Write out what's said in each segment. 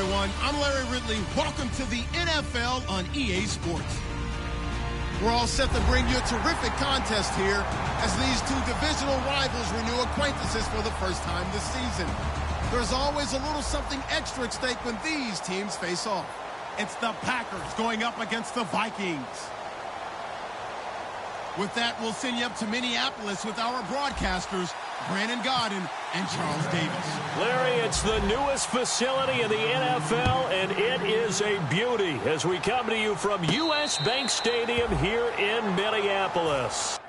everyone. I'm Larry Ridley. Welcome to the NFL on EA Sports. We're all set to bring you a terrific contest here as these two divisional rivals renew acquaintances for the first time this season. There's always a little something extra at stake when these teams face off. It's the Packers going up against the Vikings. With that, we'll send you up to Minneapolis with our broadcasters, Brandon Godden and Charles Davis. Larry, it's the newest facility in the NFL, and it is a beauty as we come to you from U.S. Bank Stadium here in Minneapolis.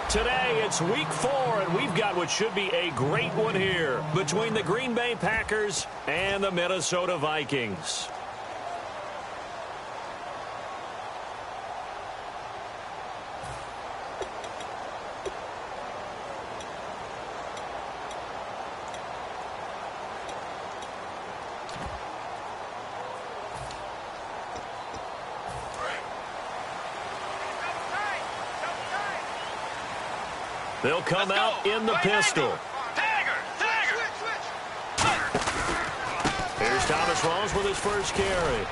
Today, it's week 4, and we've got what should be a great one here between the Green Bay Packers and the Minnesota Vikings. They'll come out in the pistol. Here's Thomas Rawls with his first carry.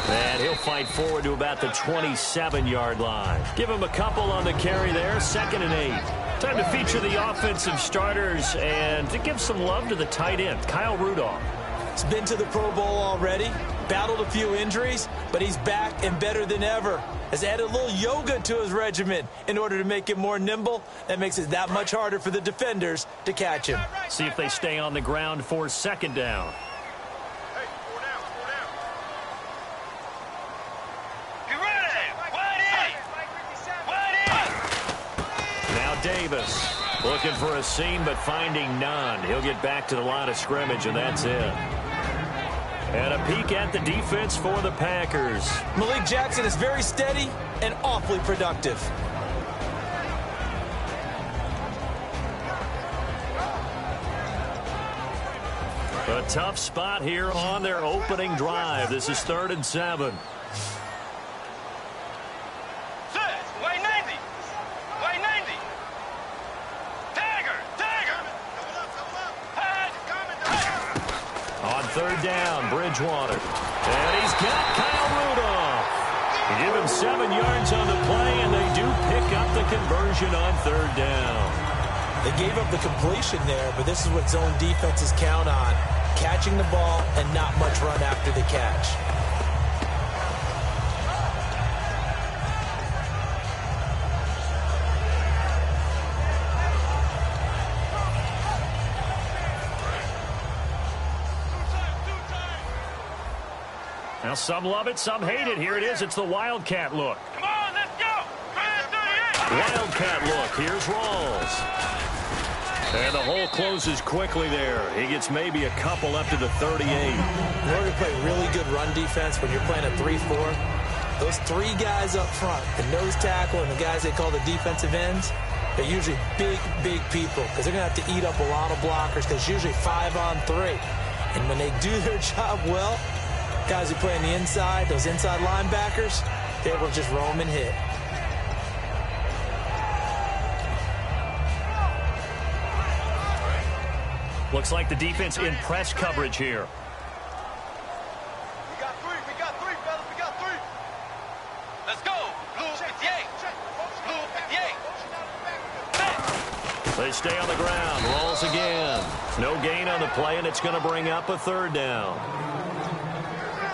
And he'll fight forward to about the 27-yard line. Give him a couple on the carry there, 2nd and 8. Time to feature the offensive starters and to give some love to the tight end, Kyle Rudolph. He's been to the Pro Bowl already, battled a few injuries, but he's back and better than ever. Has added a little yoga to his regimen in order to make him more nimble. That makes it that much harder for the defenders to catch him. See if they stay on the ground for 2nd down. Now Davis looking for a seam but finding none. He'll get back to the line of scrimmage, and that's it. And a peek at the defense for the Packers. Malik Jackson is very steady and awfully productive. A tough spot here on their opening drive. This is 3rd and 7. On 3rd down, Bridgewater. And he's got Kyle Rudolph. Give him 7 yards on the play, and they do pick up the conversion on 3rd down. They gave up the completion there, but this is what zone defenses count on. Catching the ball and not much run after the catch. Now, some love it, some hate it. Here it is. It's the Wildcat look. Come on, let's go. Wildcat look. Here's Rawls. And the hole closes quickly there. He gets maybe a couple up to the 38. In order to play really good run defense when you're playing a 3-4, those 3 guys up front, the nose tackle and the guys they call the defensive ends, they're usually big, big people because they're going to have to eat up a lot of blockers because it's usually 5 on 3. And when they do their job well, guys who play on the inside, those inside linebackers, they will just roam and hit. Looks like the defense in press coverage here. We got 3, fellas, we got 3. Let's go. Blue 58. Blue 58. They stay on the ground. Rolls again. No gain on the play, and it's going to bring up a 3rd down.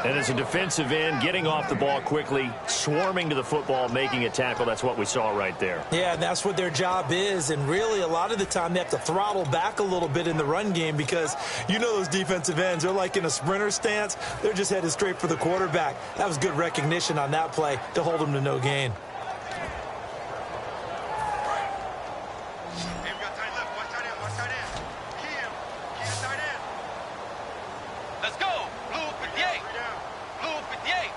And as a defensive end, getting off the ball quickly, swarming to the football, making a tackle, that's what we saw right there. Yeah, and that's what their job is. And really, a lot of the time, they have to throttle back a little bit in the run game because you know those defensive ends, they're like in a sprinter stance. They're just headed straight for the quarterback. That was good recognition on that play to hold them to no gain. Let's go. Blue 58. Blue 58.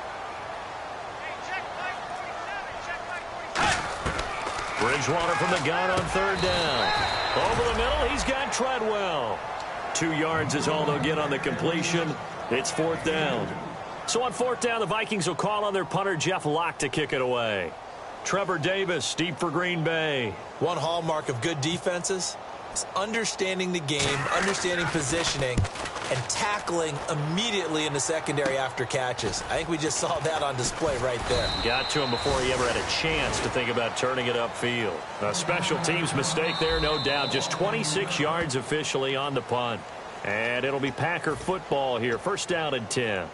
Bridgewater from the gun on third down. Over the middle, he's got Treadwell. 2 yards is all they'll get on the completion. It's fourth down. So on fourth down, the Vikings will call on their punter, Jeff Locke, to kick it away. Trevor Davis, deep for Green Bay. One hallmark of good defenses is understanding the game, understanding positioning, and tackling immediately in the secondary after catches. I think we just saw that on display right there. Got to him before he ever had a chance to think about turning it upfield. A special teams mistake there, no doubt. Just 26 yards officially on the punt. And it'll be Packer football here. First down and 10.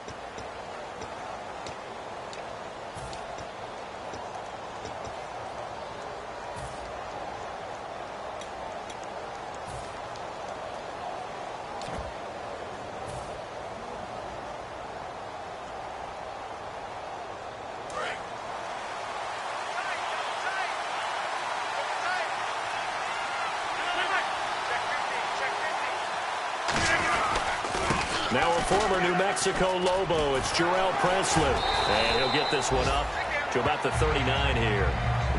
Now a former New Mexico Lobo, it's Jarrell Presley. And he'll get this one up to about the 39 here.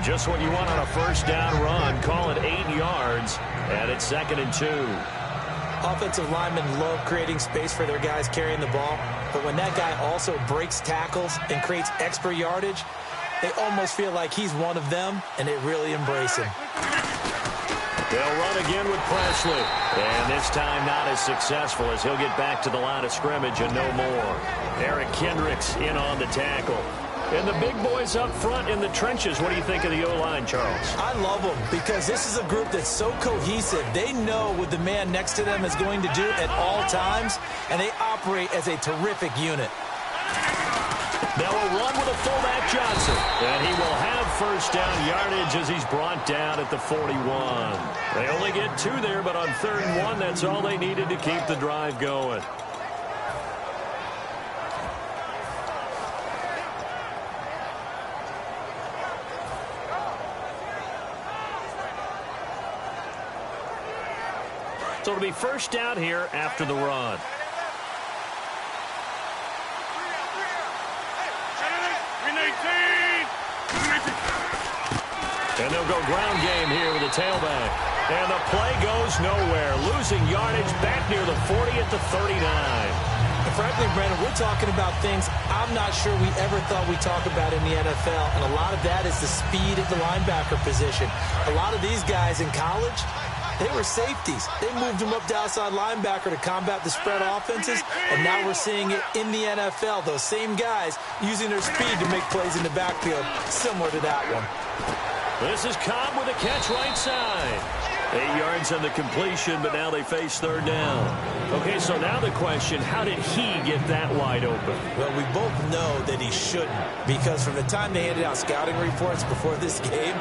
Just what you want on a first down run. Call it 8 yards, and it's 2nd and 2. Offensive linemen love creating space for their guys carrying the ball, but when that guy also breaks tackles and creates extra yardage, they almost feel like he's one of them, and they really embrace him. They'll run again with Presley. And this time not as successful as he'll get back to the line of scrimmage and no more. Eric Kendricks in on the tackle. And the big boys up front in the trenches. What do you think of the O-line, Charles? I love them because this is a group that's so cohesive. They know what the man next to them is going to do at all times, and they operate as a terrific unit. Now a run with a fullback Johnson. And he will have first down yardage as he's brought down at the 41. They only get 2 there, but on 3rd and 1, that's all they needed to keep the drive going. So it'll be first down here after the run. And they'll go ground game here with the tailback. And the play goes nowhere. Losing yardage back near the 40 at the 39. And frankly, Brandon, we're talking about things I'm not sure we ever thought we'd talk about in the NFL. And a lot of that is the speed at the linebacker position. A lot of these guys in college, they were safeties. They moved them up to outside linebacker to combat the spread offenses, and now we're seeing it in the NFL. Those same guys using their speed to make plays in the backfield, similar to that one. This is Cobb with a catch right side. 8 yards on the completion, but now they face 3rd down. Okay, so now the question, how did he get that wide open? Well, we both know that he shouldn't, because from the time they handed out scouting reports before this game,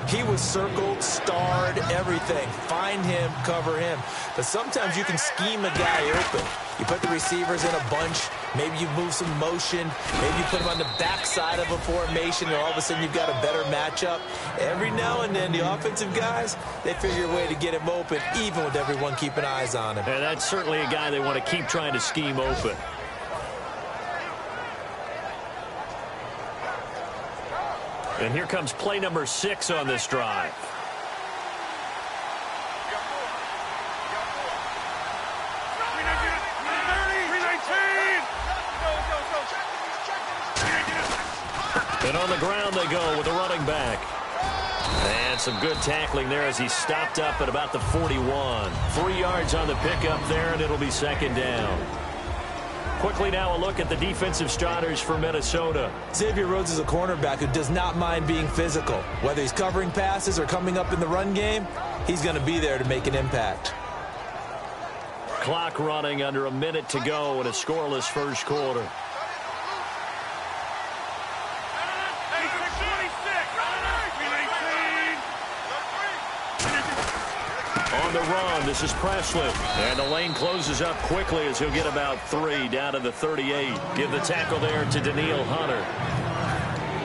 he was circled, starred, everything. Find him, cover him. But sometimes you can scheme a guy open. You put the receivers in a bunch. Maybe you move some motion. Maybe you put them on the backside of a formation, and all of a sudden you've got a better matchup. Every now and then, the offensive guys, they figure a way to get him open, even with everyone keeping eyes on him. And that's certainly a guy they want to keep trying to scheme open. And here comes play number 6 on this drive. And on the ground they go with the running back. And some good tackling there as he stopped up at about the 41. 3 yards on the pickup there, and it'll be 2nd down. Quickly now a look at the defensive starters for Minnesota. Xavier Rhodes is a cornerback who does not mind being physical. Whether he's covering passes or coming up in the run game, he's going to be there to make an impact. Clock running under a minute to go in a scoreless first quarter. on the run. This is Presley. And the lane closes up quickly as he'll get about 3 down to the 38. Give the tackle there to Daniil Hunter.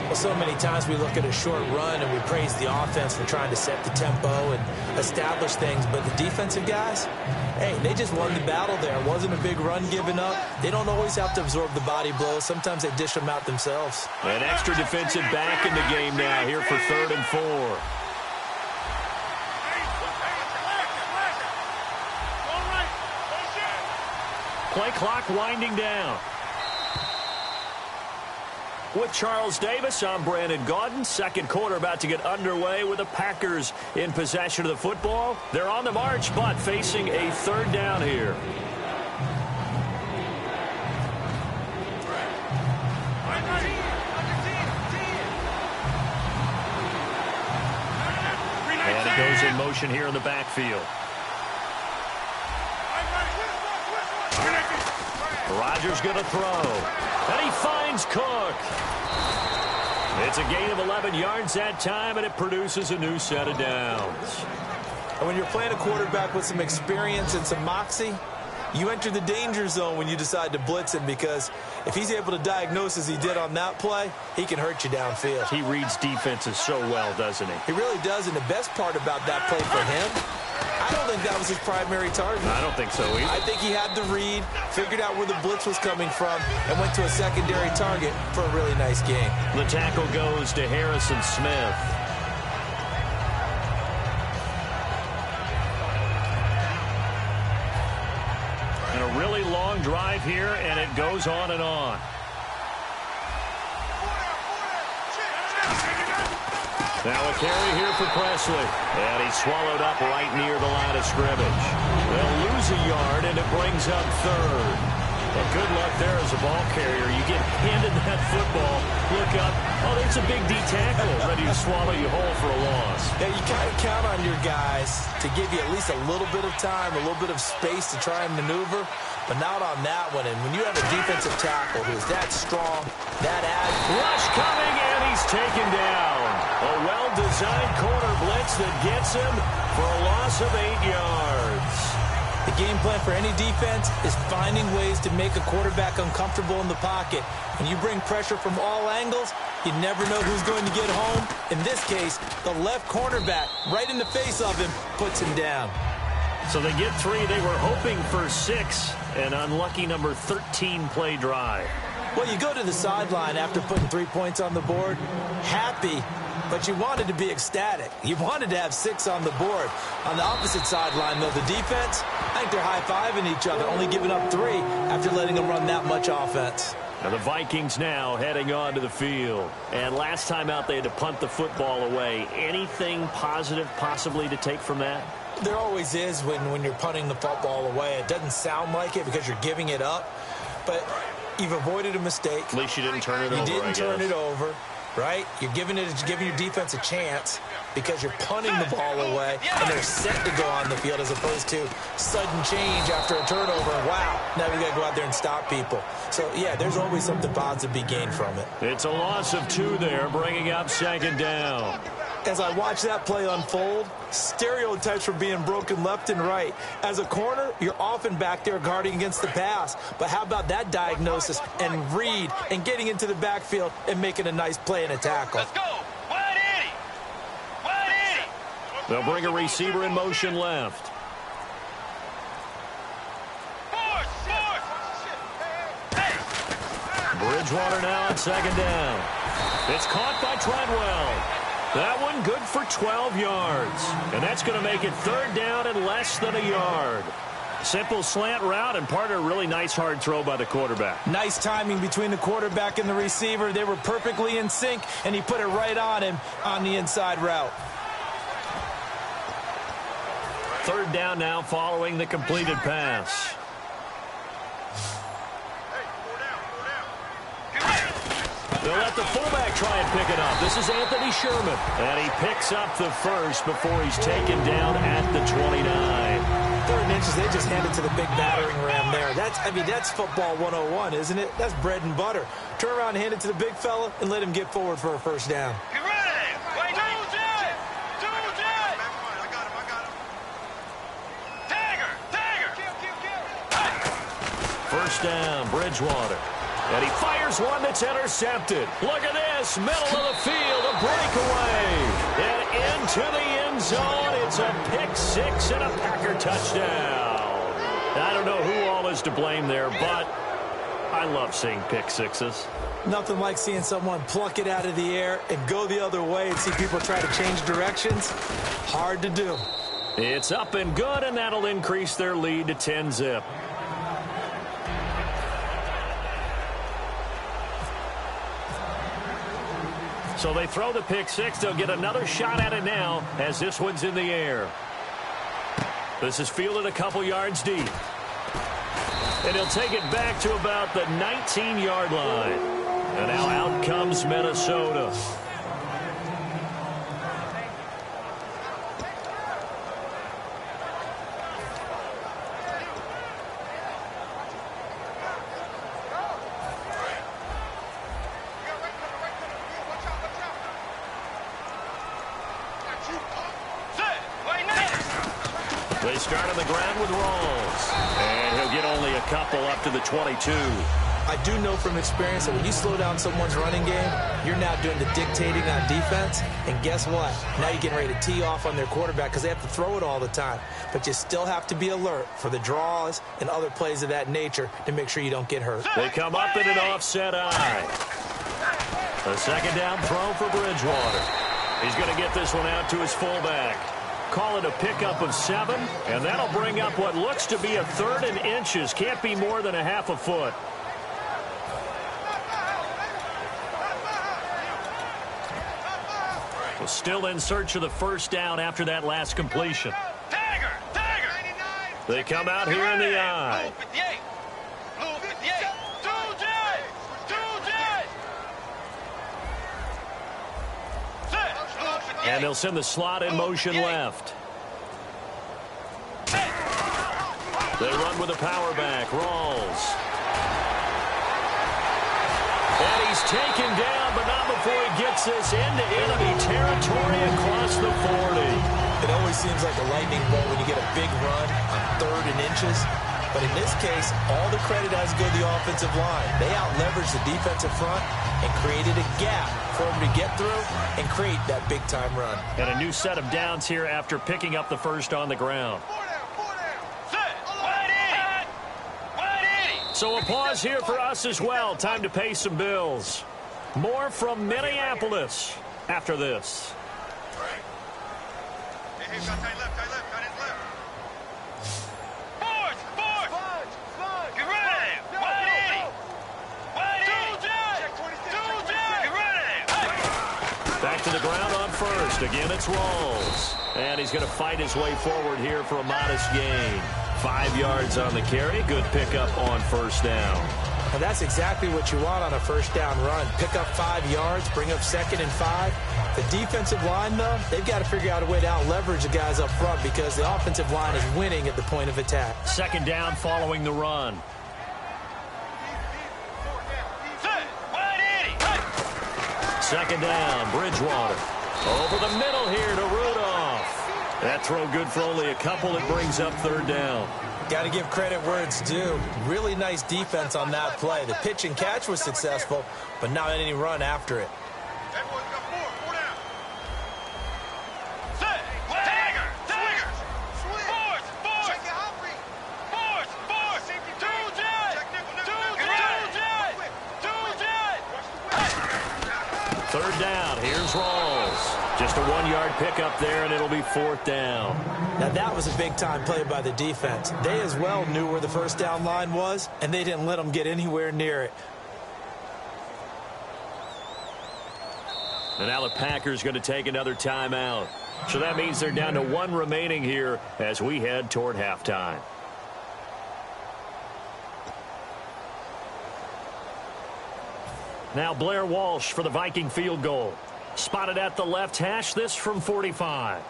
Well, so many times we look at a short run and we praise the offense for trying to set the tempo and establish things. But the defensive guys, hey, they just won the battle there. It wasn't a big run given up. They don't always have to absorb the body blows. Sometimes they dish them out themselves. An extra defensive back in the game now here for 3rd and 4. Play clock winding down. With Charles Davis, I'm Brandon Gaudin. Second quarter about to get underway with the Packers in possession of the football. They're on the march, but facing a 3rd down here. And it goes in motion here in the backfield. Rodgers going to throw. And he finds Cook. It's a gain of 11 yards that time, and it produces a new set of downs. And when you're playing a quarterback with some experience and some moxie, you enter the danger zone when you decide to blitz him, because if he's able to diagnose as he did on that play, he can hurt you downfield. He reads defenses so well, doesn't he? He really does, and the best part about that play for him, I don't think that was his primary target. I don't think so either. I think he had the read, figured out where the blitz was coming from, and went to a secondary target for a really nice game. The tackle goes to Harrison Smith. And a really long drive here, and it goes on and on. Now a carry here for Presley. And he's swallowed up right near the line of scrimmage. They'll lose a yard, and it brings up 3rd. But good luck there as a ball carrier. You get handed that football, look up, oh, there's a big D tackle ready to swallow you whole for a loss. Yeah, you kind of count on your guys to give you at least a little bit of time, a little bit of space to try and maneuver, but not on that one. And when you have a defensive tackle who's that strong, that agile. Rush coming, and he's taken down. A well-designed corner blitz that gets him for a loss of 8 yards. The game plan for any defense is finding ways to make a quarterback uncomfortable in the pocket. When you bring pressure from all angles, you never know who's going to get home. In this case, the left cornerback, right in the face of him, puts him down. So they get 3. They were hoping for 6. An unlucky number 13 play drive. Well, you go to the sideline after putting 3 points on the board, happy, but you wanted to be ecstatic. You wanted to have 6 on the board. On the opposite sideline, though, the defense, I think they're high-fiving each other, only giving up 3 after letting them run that much offense. And the Vikings now heading onto the field. And last time out, they had to punt the football away. Anything positive possibly to take from that? There always is when you're punting the football away. It doesn't sound like it because you're giving it up, but you've avoided a mistake. At least you didn't turn it over, You didn't turn it over, right? You're giving your defense a chance because you're punting the ball away, and they're set to go on the field as opposed to sudden change after a turnover. Wow, now we got to go out there and stop people. So, yeah, there's always something positive to be gained from it. It's a loss of 2 there, bringing up 2nd down. As I watch that play unfold, stereotypes were being broken left and right. As a corner, you're often back there guarding against the pass. But how about that diagnosis and read and getting into the backfield and making a nice play and a tackle? Let's go. Wide 80. Wide 80. They'll bring a receiver in motion left. Bridgewater now on 2nd down. It's caught by Treadwell. That one good for 12 yards. And that's going to make it 3rd down and less than a yard. Simple slant route and part of a really nice hard throw by the quarterback. Nice timing between the quarterback and the receiver. They were perfectly in sync, and he put it right on him on the inside route. 3rd down now following the completed pass. They'll let the fullback try and pick it up. This is Anthony Sherman. And he picks up the first before he's taken down at the 29. 3rd and inches, they just hand it to the big battering ram there. That's football 101, isn't it? That's bread and butter. Turn around and hand it to the big fella and let him get forward for a 1st down. Get ready. Wait, I got him. first down, Bridgewater. And he fires one that's intercepted. Look at this, middle of the field, a breakaway. And into the end zone, it's a pick six and a Packer touchdown. I don't know who all is to blame there, but I love seeing pick sixes. Nothing like seeing someone pluck it out of the air and go the other way and see people try to change directions. Hard to do. It's up and good, and that'll increase their lead to 10-zip. So they throw the pick six. They'll get another shot at it now as this one's in the air. This is fielded a couple yards deep. And he'll take it back to about the 19-yard line. And now out comes Minnesota. They start on the ground with Rawls. And he'll get only a couple up to the 22. I do know from experience that when you slow down someone's running game, you're now doing the dictating on defense. And guess what? Now you're getting ready to tee off on their quarterback because they have to throw it all the time. But you still have to be alert for the draws and other plays of that nature to make sure you don't get hurt. They come up in an offset eye. A second down throw for Bridgewater. He's going to get this one out to his fullback. Call it a pickup of 7, and that'll bring up what looks to be a 3rd and inches. Can't be more than a half a foot. Well, still in search of the first down after that last completion. They come out here in the eye. And they'll send the slot in motion left. They run with a power back. Rawls. And he's taken down, but not before he gets this into enemy territory across the 40. It always seems like a lightning bolt when you get a big run on 3rd and inches. But in this case, all the credit has to go to the offensive line. They out-leveraged the defensive front and created a gap for him to get through and create that big-time run. And a new set of downs here after picking up the first on the ground. So a pause here for us as well. Time to pay some bills. More from Minneapolis after this. Back to the ground on first. Again, it's Rawls. And he's going to fight his way forward here for a modest gain. 5 yards on the carry. Good pickup on first down. And that's exactly what you want on a first down run. Pick up 5 yards, bring up 2nd and 5. The defensive line, though, they've got to figure out a way to out-leverage the guys up front because the offensive line is winning at the point of attack. Second down following the run. Second down, Bridgewater. Over the middle here to Rudolph. That throw good for only a couple. It brings up 3rd down. Got to give credit where it's due. Really nice defense on that play. The pitch and catch was successful, but not any run after it. Third down, here's Rawls. Just a 1-yard pickup there, and it'll be 4th down. Now, that was a big-time play by the defense. They as well knew where the first down line was, and they didn't let them get anywhere near it. And now the Packers going to take another timeout. So that means they're down to 1 remaining here as we head toward halftime. Now Blair Walsh for the Viking field goal. Spotted at the left hash, this from 45.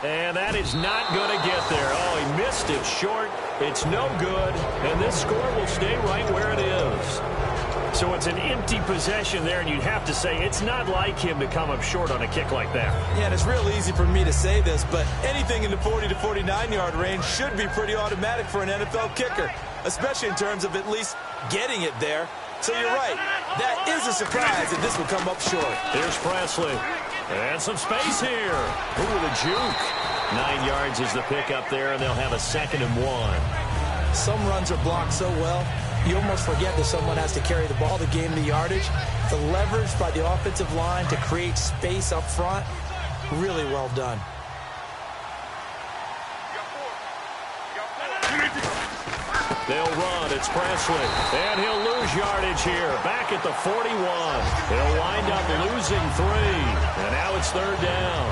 And that is not going to get there. Oh, he missed it short. It's no good. And this score will stay right where it is. So it's an empty possession there, and you'd have to say it's not like him to come up short on a kick like that. Yeah, and it's real easy for me to say this, but anything in the 40 to 49-yard range should be pretty automatic for an NFL kicker, especially in terms of at least getting it there. So you're right. That is a surprise that this would come up short. Here's Presley. And some space here. Ooh, with a juke. 9 yards is the pickup there, and they'll have a 2nd and 1. Some runs are blocked so well, you almost forget that someone has to carry the ball to gain the yardage. The leverage by the offensive line to create space up front, really well done. They'll run. It's Presley. And he'll lose yardage here. Back at the 41. He'll wind up losing 3. And now it's 3rd down.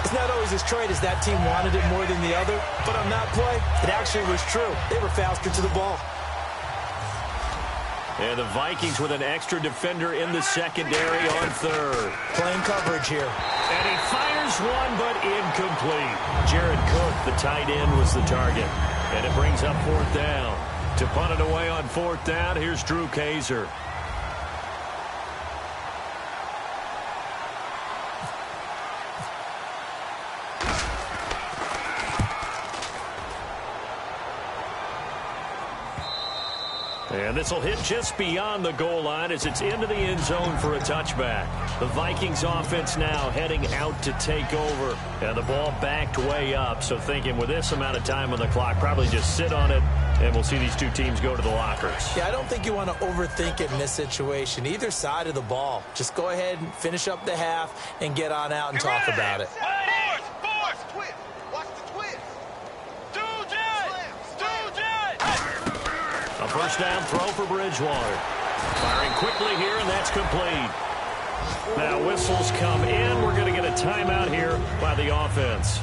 It's not always as straight as that team wanted it more than the other, but on that play, it actually was true. They were faster to the ball. And the Vikings with an extra defender in the secondary on 3rd. Playing coverage here. And he fires one, but incomplete. Jared Cook, the tight end, was the target. And it brings up 4th down. To punt it away on 4th down, here's Drew Kaiser. And this will hit just beyond the goal line as it's into the end zone for a touchback. The Vikings offense now heading out to take over. And the ball backed way up. So thinking with this amount of time on the clock, probably just sit on it, and we'll see these two teams go to the lockers. Yeah, I don't think you want to overthink it in this situation. Either side of the ball. Just go ahead and finish up the half and get on out and talk about it. A first down throw for Bridgewater. Firing quickly here, and that's complete. Now whistles come in. We're going to get a timeout here by the offense.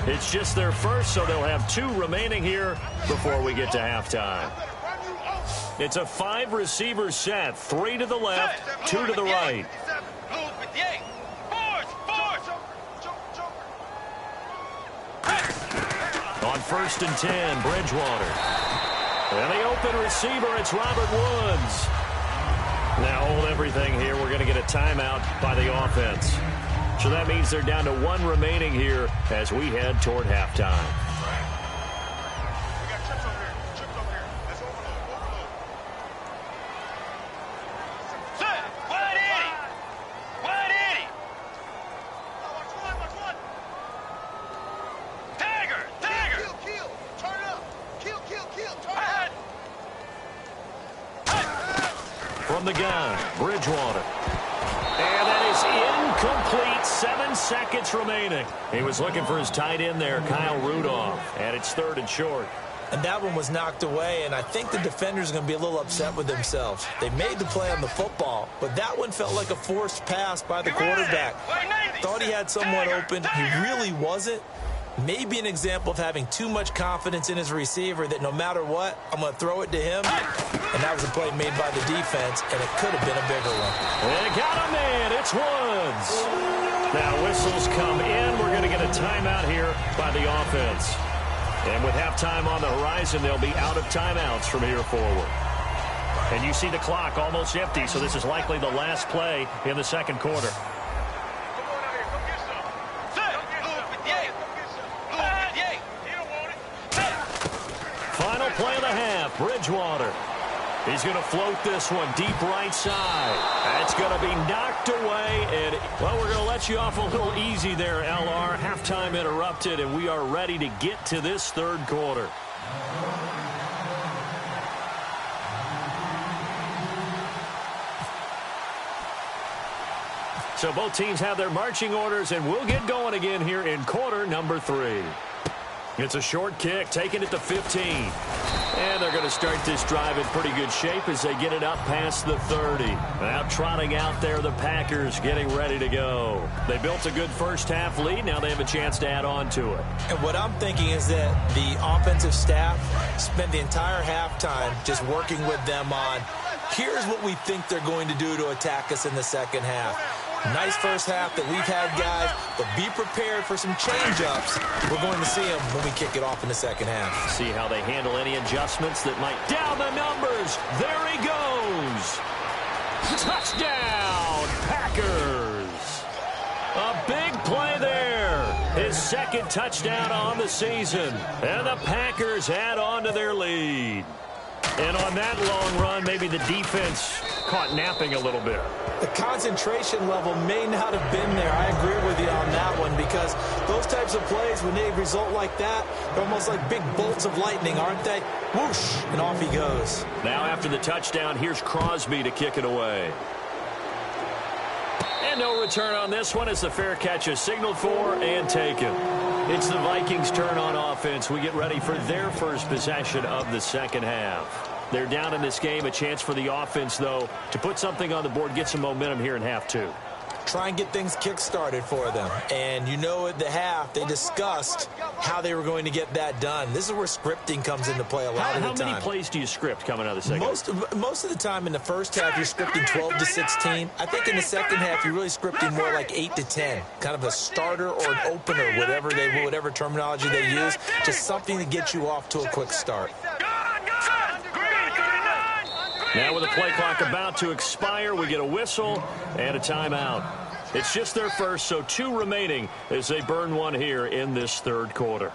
It's just their first, so they'll have 2 remaining here before we get to halftime. It's a 5-receiver set. 3 to the left, 2 to the right. On 1st and 10, Bridgewater. And the open receiver, it's Robert Woods. Now hold everything here. We're going to get a timeout by the offense. So that means they're down to 1 remaining here as we head toward halftime. From the gun, Bridgewater. And that is incomplete. 7 seconds remaining. He was looking for his tight end there, Kyle Rudolph. And it's 3rd and short. And that one was knocked away, and I think the defenders are going to be a little upset with themselves. They made the play on the football, but that one felt like a forced pass by the quarterback. Thought he had someone open. He really wasn't. Maybe an example of having too much confidence in his receiver that no matter what, I'm going to throw it to him. And that was a play made by the defense, and it could have been a bigger one. And got a man. It's Woods. Now whistles come in. We're going to get a timeout here by the offense. And with halftime on the horizon, they'll be out of timeouts from here forward. And you see the clock almost empty, so this is likely the last play in the 2nd quarter. Final play of the half, Bridgewater. He's going to float this one deep right side. That's going to be knocked away. And, well, we're going to let you off a little easy there, LR. Halftime interrupted, and we are ready to get to this 3rd quarter. So both teams have their marching orders, and we'll get going again here in quarter number 3. It's a short kick, taking it to 15. And they're going to start this drive in pretty good shape as they get it up past the 30. Now trotting out there, the Packers getting ready to go. They built a good first half lead. Now they have a chance to add on to it. And what I'm thinking is that the offensive staff spent the entire halftime just working with them on, here's what we think they're going to do to attack us in the second half. Nice first half that we've had, guys, but be prepared for some change-ups. We're going to see them when we kick it off in the second half. See how they handle any adjustments that might down the numbers. There he goes. Touchdown, Packers. A big play there. His second touchdown on the season. And the Packers add on to their lead. And on that long run, maybe the defense caught napping a little bit. The concentration level may not have been there. I agree with you on that one, because those types of plays, when they result like that, they're almost like big bolts of lightning, aren't they? Whoosh, and off he goes. Now after the touchdown, here's Crosby to kick it away. And no return on this one as the fair catch is signaled for and taken. It's the Vikings' turn on offense. We get ready for their first possession of the second half. They're down in this game. A chance for the offense, though, to put something on the board, get some momentum here in half two. Try and get things kick-started for them. And you know at the half, they discussed how they were going to get that done. This is where scripting comes into play a lot of the time. How many plays do you script coming out of the second? Most of the time in the first half, you're scripting 12 to 16. I think in the second half, you're really scripting more like 8 to 10. Kind of a starter or an opener, whatever terminology they use. Just something to get you off to a quick start. Now with the play clock about to expire, we get a whistle and a timeout. It's just their first, so 2 remaining as they burn one here in this third quarter.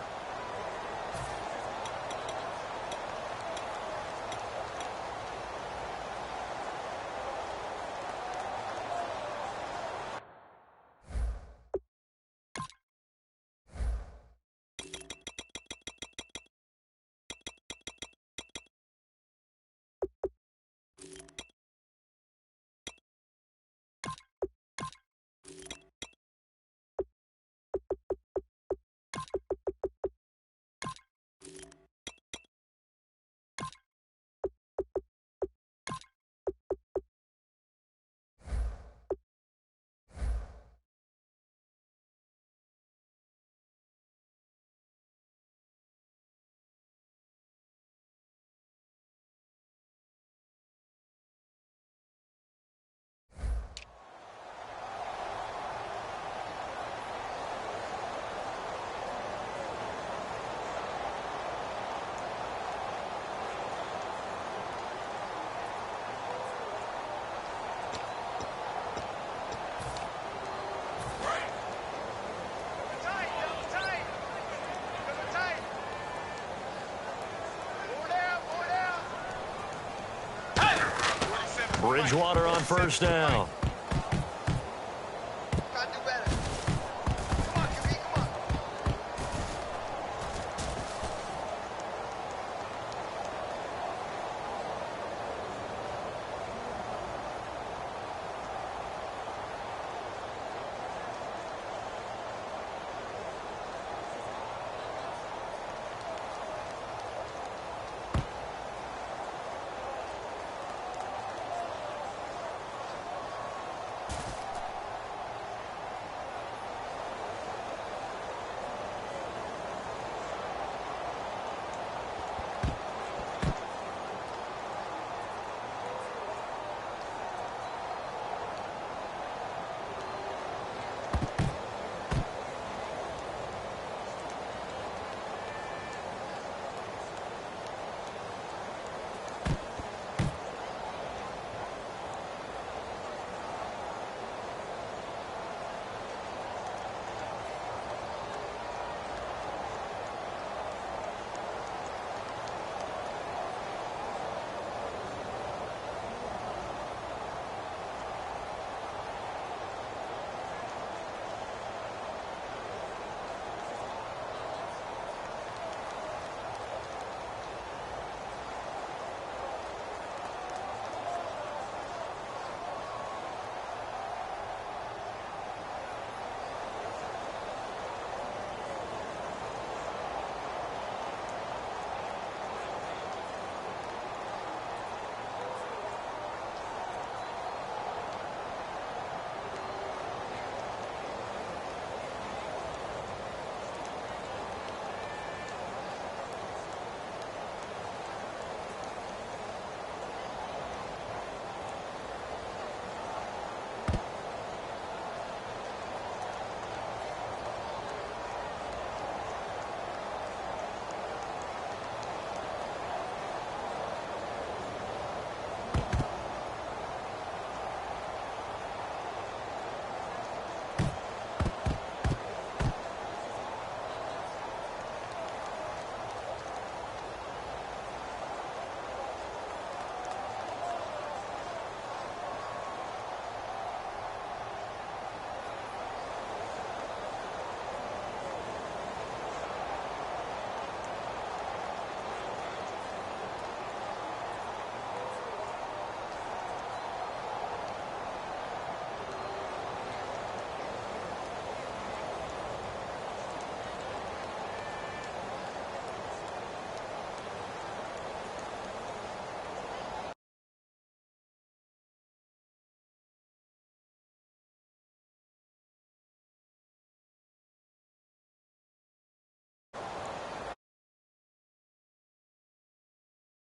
Bridgewater on first down.